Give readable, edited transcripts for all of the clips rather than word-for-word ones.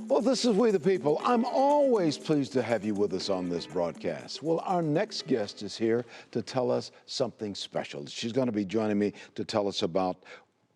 Well, this is We the People. I'm always pleased to have you with us on this broadcast. Well, our next guest is here to tell us something special. She's going to be joining me to tell us about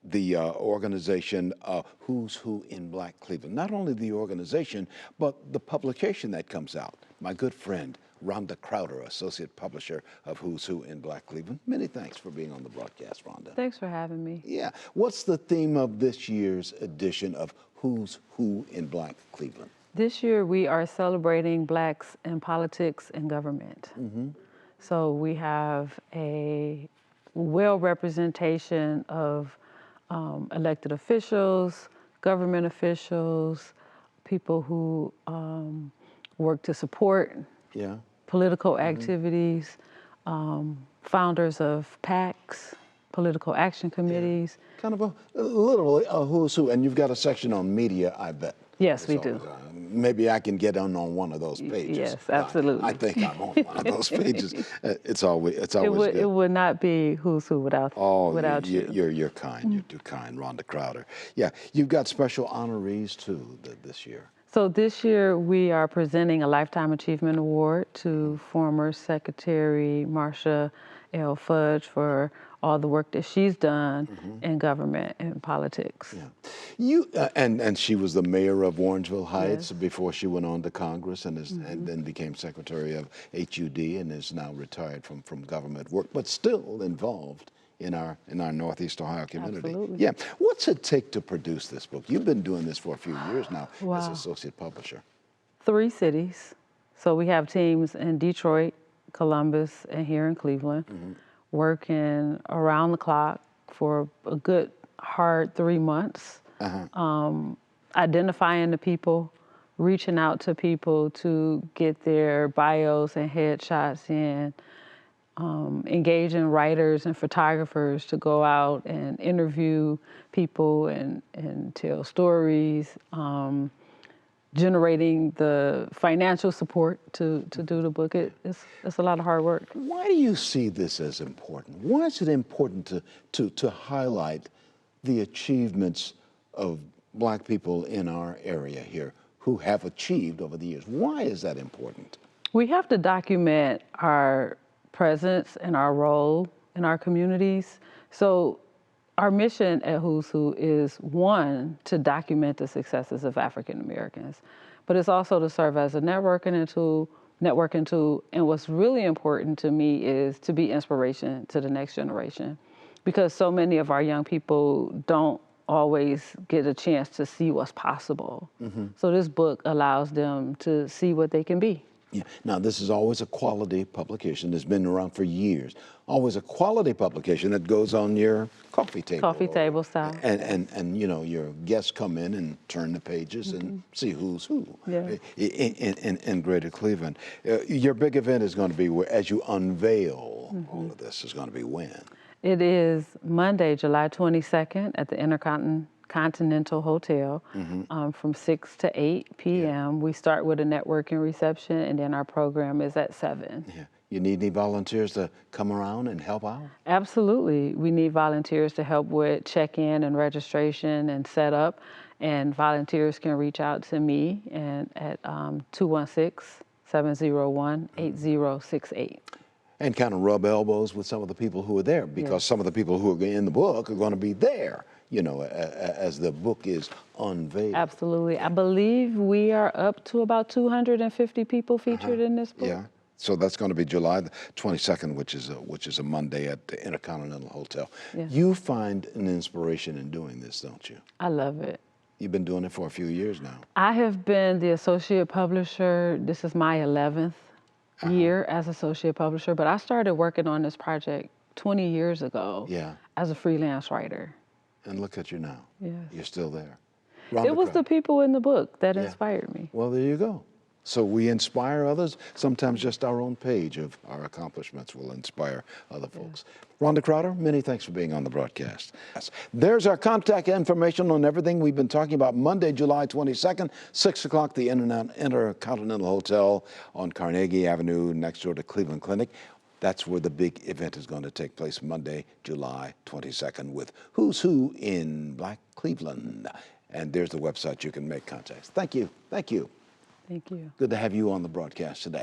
the organization Who's Who in Black Cleveland. Not only the organization, but the publication that comes out. My good friend, Rhonda Crowder, Associate Publisher of Who's Who in Black Cleveland. Many thanks for being on the broadcast, Rhonda. Thanks for having me. Yeah. What's the theme of this year's edition of Who's Who in Black Cleveland? This year we are celebrating Blacks in politics and government. So we have a well representation of elected officials, government officials, people who work to support political activities, founders of PACs, political action committees. Kind of literally a who's who, and you've got a section on media, I bet. Yes, we do. Maybe I can get on one of those pages. Yes, absolutely. I think I'm on one of those pages. It's always good. It would not be Who's Who without you. You're kind. You're too kind, Rhonda Crowder. Yeah, you've got special honorees too this year. So this year we are presenting a Lifetime Achievement Award to former Secretary Marsha L. Fudge for all the work that she's done in government and politics. Yeah, and she was the mayor of Warrensville Heights before she went on to Congress and then became Secretary of HUD and is now retired from government work, but still involved in our Northeast Ohio community. Absolutely. Yeah, what's it take to produce this book? You've been doing this for a few years now as associate publisher. 3 cities. So we have teams in Detroit, Columbus, and here in Cleveland, working around the clock for a good hard 3 months, identifying the people, reaching out to people to get their bios and headshots in, engaging writers and photographers to go out and interview people and tell stories, generating the financial support to do the book. It's a lot of hard work. Why do you see this as important? Why is it important to highlight the achievements of Black people in our area here who have achieved over the years? Why is that important? We have to document our presence and our role in our communities. So our mission at Who's Who is, one, to document the successes of African Americans, but it's also to serve as a networking tool, and what's really important to me is to be inspiration to the next generation, because so many of our young people don't always get a chance to see what's possible. So this book allows them to see what they can be. Yeah. Now, this is always a quality publication. It's been around for years. Always a quality publication that goes on your coffee table. Coffee table style. And you know, your guests come in and turn the pages and see who's who in Greater Cleveland. Your big event is going to be, as you unveil all of this, is going to be when? It is Monday, July 22nd at the Intercontinental Hotel from 6 to 8 p.m. We start with a networking reception, and then our program is at 7. Yeah. You need any volunteers to come around and help out? Absolutely. We need volunteers to help with check-in and registration and setup, and volunteers can reach out to me at 216-701-8068. And kind of rub elbows with some of the people who are there, because some of the people who are in the book are going to be there, you know, as the book is unveiled. Absolutely. I believe we are up to about 250 people featured in this book. Yeah. So that's going to be July the 22nd, which is a Monday at the Intercontinental Hotel. Yeah. You find an inspiration in doing this, don't you? I love it. You've been doing it for a few years now. I have been the associate publisher. This is my 11th year as associate publisher, but I started working on this project 20 years ago as a freelance writer. And look at you now. Yes. You're still there. It was the people in the book that inspired me. Well, there you go. So we inspire others. Sometimes just our own page of our accomplishments will inspire other folks. Rhonda Crowder, many thanks for being on the broadcast. There's our contact information on everything we've been talking about. Monday, July 22nd, 6 o'clock, the Intercontinental Hotel on Carnegie Avenue next door to Cleveland Clinic. That's where the big event is going to take place Monday, July 22nd with Who's Who in Black Cleveland. And there's the website you can make contacts. Thank you. Thank you. Thank you. Good to have you on the broadcast today.